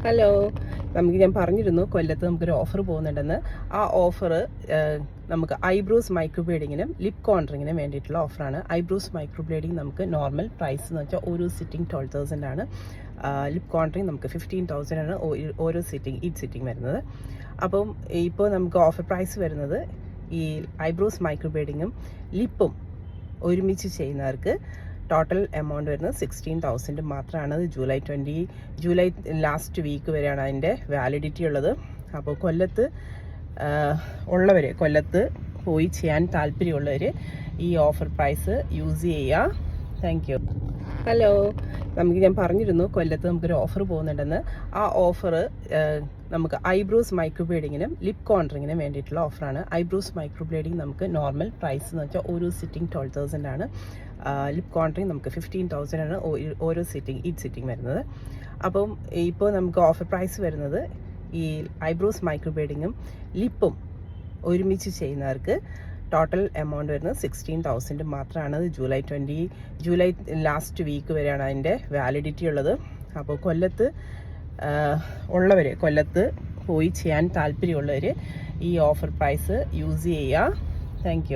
Hello, ഞാൻ പറഞ്ഞിരുന്നു കൊല്ലത്ത് നമുക്കൊരു ഓഫർ പോകുന്നുണ്ടെന്ന്. ആ ഓഫർ നമുക്ക് ഐബ്രോസ് മൈക്രോബ്ലേഡിങ്ങിനും ലിപ് കോൺട്രിങ്ങിനും വേണ്ടിയിട്ടുള്ള ഓഫറാണ്. ഐബ്രോസ് മൈക്രോബ്ലേഡിങ് നമുക്ക് നോർമൽ പ്രൈസ് എന്ന് വെച്ചാൽ ഓരോ സിറ്റിംഗ് 12,000 ആണ്. ലിപ് കോൺട്രിങ് നമുക്ക് 15,000 ആണ് ഓരോ സിറ്റിംഗ് വരുന്നത്. അപ്പം ഇപ്പോൾ നമുക്ക് ഓഫർ പ്രൈസ് വരുന്നത് ഈ ഐബ്രോസ് മൈക്രോബ്ലേഡിങ്ങും ലിപ്പും ഒരുമിച്ച് ചെയ്യുന്നവർക്ക് ടോട്ടൽ എമൗണ്ട് വരുന്നത് 16,000 മാത്രമാണ്. അത് ജൂലൈ ലാസ്റ്റ് വീക്ക് വരെയാണ് അതിൻ്റെ വാലിഡിറ്റി ഉള്ളത്. അപ്പോൾ കൊല്ലത്ത് പോയി ചെയ്യാൻ താല്പര്യമുള്ളവർ ഈ ഓഫർ പ്രൈസ് യൂസ് ചെയ്യുക. Thank you. ഹലോ, ഞാൻ പറഞ്ഞിരുന്നു കൊല്ലത്ത് നമുക്കൊരു ഓഫർ പോകുന്നുണ്ടെന്ന്. ആ ഓഫർ നമുക്ക് ഐബ്രോസ് മൈക്രോബ്ലേഡിങ്ങിനും ലിപ് കോൺട്രിങ്ങിനും വേണ്ടിയിട്ടുള്ള ഓഫറാണ്. ഐബ്രോസ് മൈക്രോബ്ലേഡിങ് നമുക്ക് നോർമൽ പ്രൈസ് എന്ന് വെച്ചാൽ ഓരോ സിറ്റിംഗ് 12,000 ആണ്. ലിപ് കോൺട്രിങ് നമുക്ക് 15,000 ആണ് ഓരോ സിറ്റിംഗ് വരുന്നത്. അപ്പം ഇപ്പോൾ നമുക്ക് ഓഫർ പ്രൈസ് വരുന്നത് ഈ ഐബ്രോസ് മൈക്രോബ്ലേഡിങ്ങും ലിപ്പും ഒരുമിച്ച് ചെയ്യുന്നവർക്ക് ടോട്ടൽ എമൗണ്ട് വരുന്നത് 16,000 മാത്രമാണ്. അത് ജൂലൈ ലാസ്റ്റ് വീക്ക് വരെയാണ് അതിൻ്റെ വാലിഡിറ്റി ഉള്ളത്. അപ്പോൾ കൊല്ലത്ത് പോയി ചെയ്യാൻ താല്പര്യമുള്ളവർ ഈ ഓഫർ പ്രൈസ് യൂസ് ചെയ്യുക. Thank you.